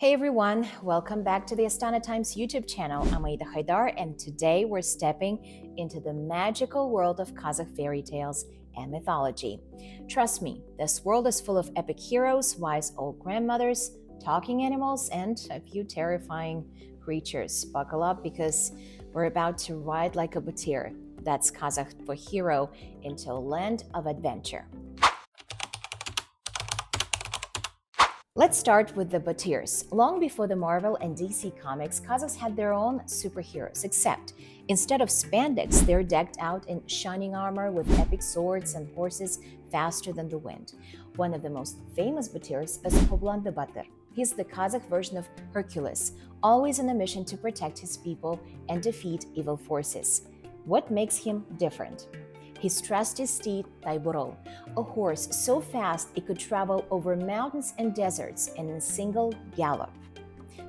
Hey everyone, welcome back to the Astana Times YouTube channel. I'm Aida Haidar, and today we're stepping into the magical world of Kazakh fairy tales and mythology. Trust me, this world is full of epic heroes, wise old grandmothers, talking animals, and a few terrifying creatures. Buckle up because we're about to ride like a batyr, that's Kazakh for hero, into a land of adventure. Let's start with the Batyrs. Long before the Marvel and DC comics, Kazakhs had their own superheroes, except instead of spandex, they're decked out in shining armor with epic swords and horses faster than the wind. One of the most famous Batyrs is Koblandy Batyr. He's the Kazakh version of Hercules, always on a mission to protect his people and defeat evil forces. What makes him different? His trusty steed, Tayburul, a horse so fast it could travel over mountains and deserts in a single gallop.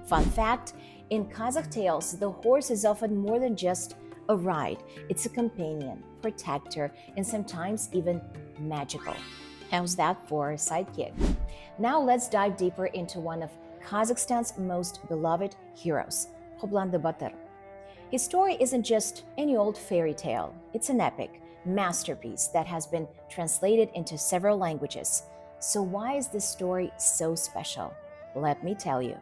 Fun fact, in Kazakh tales, the horse is often more than just a ride. It's a companion, protector, and sometimes even magical. How's that for a sidekick? Now let's dive deeper into one of Kazakhstan's most beloved heroes, Koblandy Batyr. His story isn't just any old fairy tale, it's an epic masterpiece that has been translated into several languages. So why is this story so special? Let me tell you.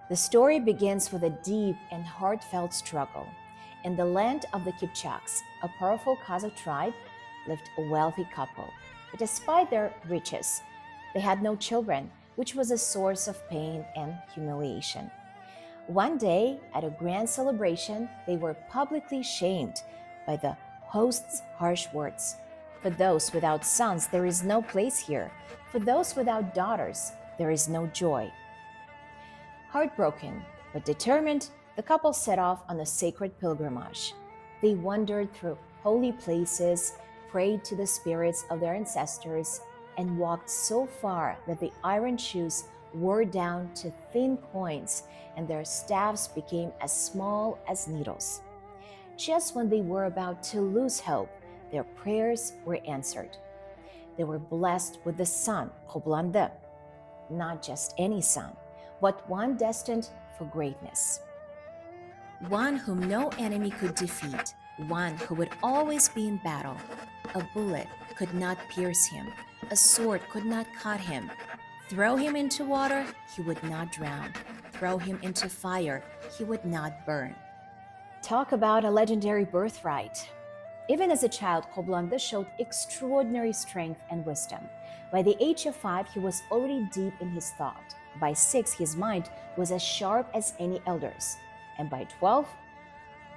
The story begins with a deep and heartfelt struggle. In the land of the Kipchaks, a powerful Kazakh tribe, lived a wealthy couple. But despite their riches, they had no children, which was a source of pain and humiliation. One day, at a grand celebration, they were publicly shamed by the host's harsh words. For those without sons, there is no place here. For those without daughters, there is no joy. Heartbroken but determined, the couple set off on a sacred pilgrimage. They wandered through holy places, prayed to the spirits of their ancestors, and walked so far that the iron shoes wore down to thin coins and their staffs became as small as needles. Just when they were about to lose hope, their prayers were answered. They were blessed with the son, Koblandy. Not just any son, but one destined for greatness. One whom no enemy could defeat, one who would always be in battle. A bullet could not pierce him, a sword could not cut him. Throw him into water, he would not drown. Throw him into fire, he would not burn. Talk about a legendary birthright. Even as a child, Koblandy showed extraordinary strength and wisdom. By the age of 5, he was already deep in his thought. By 6, his mind was as sharp as any elder's. And by 12,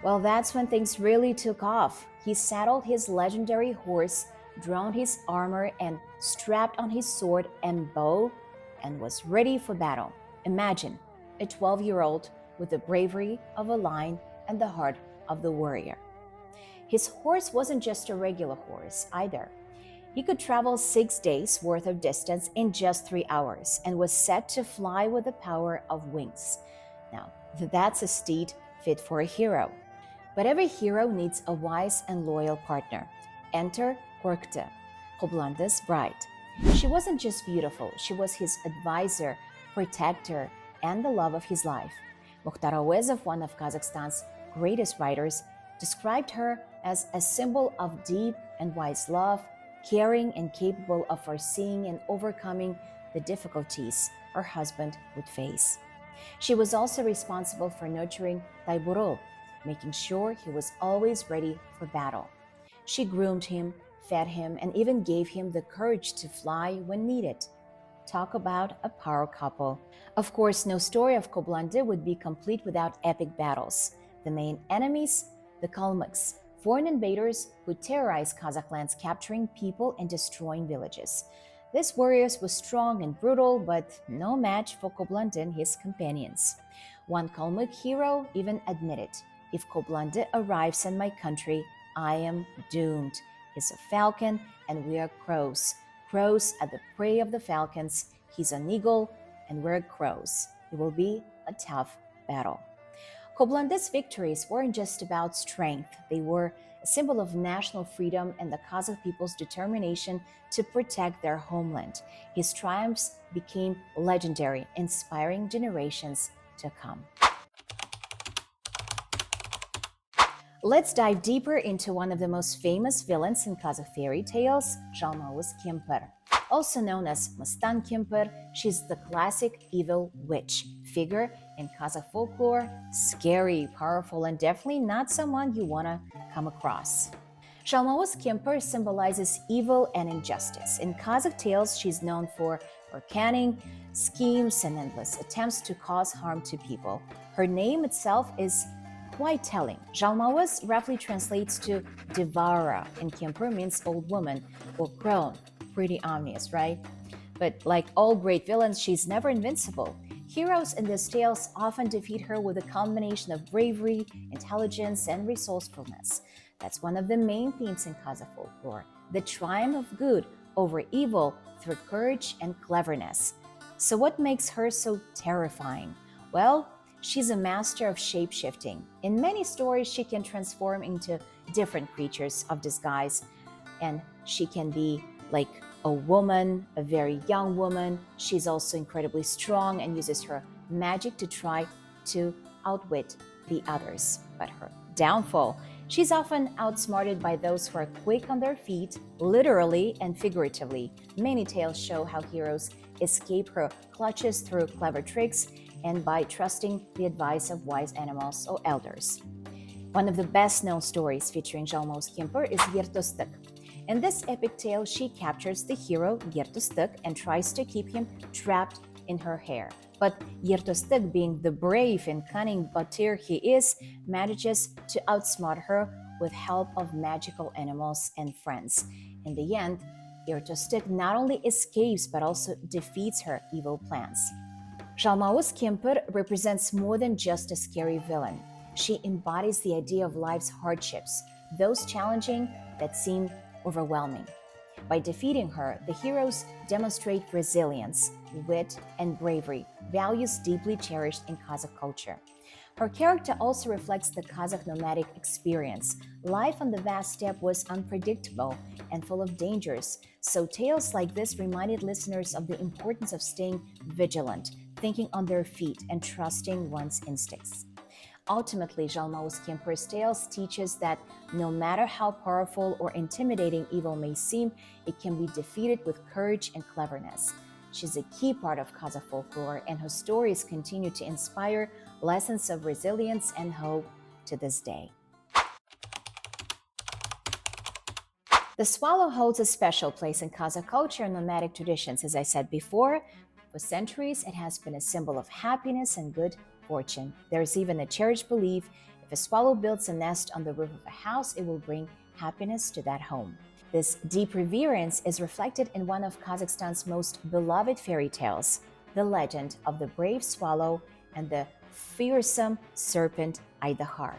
well, that's when things really took off. He saddled his legendary horse, donned his armor, and strapped on his sword and bow, and was ready for battle. Imagine a 12-year-old with the bravery of a lion and the heart of the warrior. His horse wasn't just a regular horse either. He could travel 6 days worth of distance in just 3 hours and was set to fly with the power of wings. Now, that's a steed fit for a hero. But every hero needs a wise and loyal partner. Enter Korkte, Koblandy's bride. She wasn't just beautiful, she was his advisor, protector, and the love of his life. Mukhtar Awezov, one of Kazakhstan's greatest writers, described her as a symbol of deep and wise love, caring and capable of foreseeing and overcoming the difficulties her husband would face. She was also responsible for nurturing Tayburul, making sure he was always ready for battle. She groomed him, fed him, and even gave him the courage to fly when needed. Talk about a power couple. Of course, no story of Koblandy would be complete without epic battles. The main enemies, the Kalmyks, foreign invaders who terrorized Kazakh lands, capturing people and destroying villages. These warriors were strong and brutal, but no match for Koblandy and his companions. One Kalmyk hero even admitted, "If Koblandy arrives in my country, I am doomed. He's a falcon and we are crows. Crows are the prey of the falcons. He's an eagle and we're crows. It will be a tough battle." Koblandy's victories weren't just about strength, they were a symbol of national freedom and the Kazakh people's determination to protect their homeland. His triumphs became legendary, inspiring generations to come. Let's dive deeper into one of the most famous villains in Kazakh fairy tales, Zhalmauyz Kempir. Also known as Mystan Kempir, she's the classic evil witch figure in Kazakh folklore, scary, powerful, and definitely not someone you want to come across. Zhalmauyz Kempir symbolizes evil and injustice. In Kazakh tales, she's known for her cunning, schemes, and endless attempts to cause harm to people. Her name itself is quite telling. Zhalmauyz roughly translates to devourer, and Kempir means old woman or crone. Pretty obvious, right? But like all great villains, she's never invincible. Heroes in these tales often defeat her with a combination of bravery, intelligence, and resourcefulness. That's one of the main themes in Kazakh folklore, the triumph of good over evil through courage and cleverness. So what makes her so terrifying? Well, she's a master of shape-shifting. In many stories, she can transform into different creatures of disguise, and she can be like a woman, a very young woman. She's also incredibly strong and uses her magic to try to outwit the others. But her downfall, she's often outsmarted by those who are quick on their feet, literally and figuratively. Many tales show how heroes escape her clutches through clever tricks and by trusting the advice of wise animals or elders. One of the best-known stories featuring Zhalmauyz Kempir is Yertostuk. In this epic tale, she captures the hero Yertostuk and tries to keep him trapped in her hair. But Yertostuk, being the brave and cunning Batyr he is, manages to outsmart her with help of magical animals and friends. In the end, Yertostuk not only escapes but also defeats her evil plans. Zhalmauyz Kempir represents more than just a scary villain. She embodies the idea of life's hardships, those challenging that seem overwhelming. By defeating her, the heroes demonstrate resilience, wit, and bravery, values deeply cherished in Kazakh culture. Her character also reflects the Kazakh nomadic experience. Life on the vast steppe was unpredictable and full of dangers, so tales like this reminded listeners of the importance of staying vigilant, thinking on their feet, and trusting one's instincts. Ultimately, Zhalmauyz Kempir's tales teaches that no matter how powerful or intimidating evil may seem, it can be defeated with courage and cleverness. She's a key part of Kazakh folklore, and her stories continue to inspire lessons of resilience and hope to this day. The swallow holds a special place in Kazakh culture and nomadic traditions. As I said before, for centuries, it has been a symbol of happiness and good fortune. There is even a cherished belief if a swallow builds a nest on the roof of a house, it will bring happiness to that home. This deep reverence is reflected in one of Kazakhstan's most beloved fairy tales, the legend of the brave swallow and the fearsome serpent Aydahar.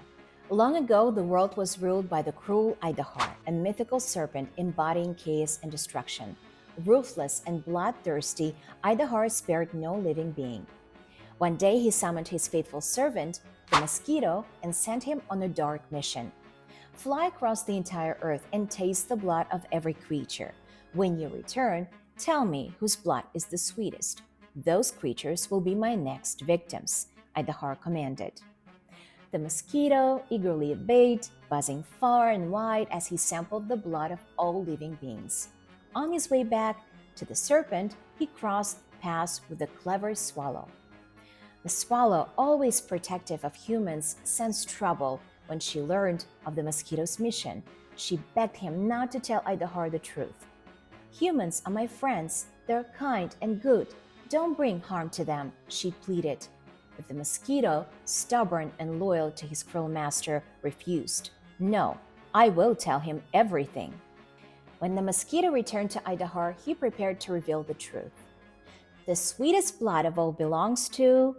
Long ago, the world was ruled by the cruel Aydahar, a mythical serpent embodying chaos and destruction. Ruthless and bloodthirsty, Aydahar spared no living being. One day, he summoned his faithful servant, the mosquito, and sent him on a dark mission. Fly across the entire earth and taste the blood of every creature. When you return, tell me whose blood is the sweetest. Those creatures will be my next victims, Aydahar commanded. The mosquito eagerly obeyed, buzzing far and wide as he sampled the blood of all living beings. On his way back to the serpent, he crossed paths with the clever swallow. The swallow, always protective of humans, sensed trouble when she learned of the mosquito's mission. She begged him not to tell Aydahar the truth. Humans are my friends. They're kind and good. Don't bring harm to them, she pleaded. But the mosquito, stubborn and loyal to his cruel master, refused. No, I will tell him everything. When the mosquito returned to Aydahar, he prepared to reveal the truth. The sweetest blood of all belongs to...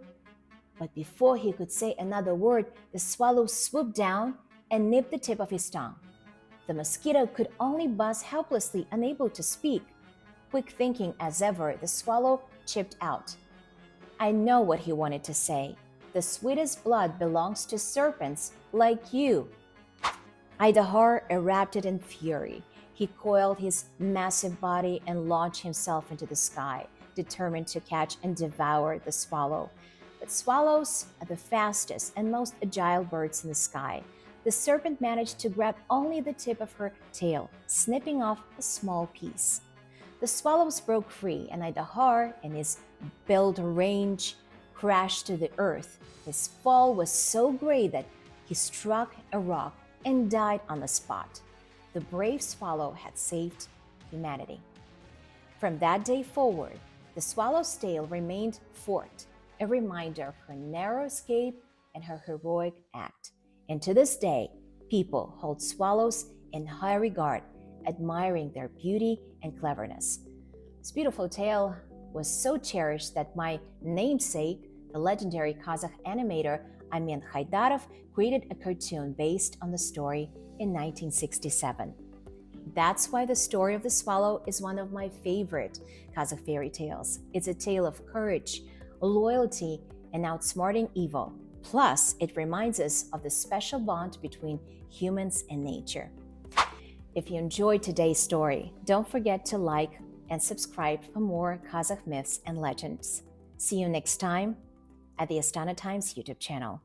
But before he could say another word, the swallow swooped down and nipped the tip of his tongue. The mosquito could only buzz helplessly, unable to speak. Quick thinking as ever, the swallow chipped out. I know what he wanted to say. The sweetest blood belongs to serpents like you. Idahar erupted in fury. He coiled his massive body and launched himself into the sky, determined to catch and devour the swallow. But swallows are the fastest and most agile birds in the sky. The serpent managed to grab only the tip of her tail, snipping off a small piece. The swallows broke free, and Idahar, in his build range, crashed to the earth. His fall was so great that he struck a rock and died on the spot. The brave swallow had saved humanity. From that day forward, the swallow's tail remained forked, a reminder of her narrow escape and her heroic act. And to this day, people hold swallows in high regard, admiring their beauty and cleverness. This beautiful tale was so cherished that my namesake, the legendary Kazakh animator Amin Haydarov, created a cartoon based on the story in 1967. That's why the story of the swallow is one of my favorite Kazakh fairy tales. It's a tale of courage, loyalty, and outsmarting evil. Plus, it reminds us of the special bond between humans and nature. If you enjoyed today's story, don't forget to like and subscribe for more Kazakh myths and legends. See you next time at the Astana Times YouTube channel.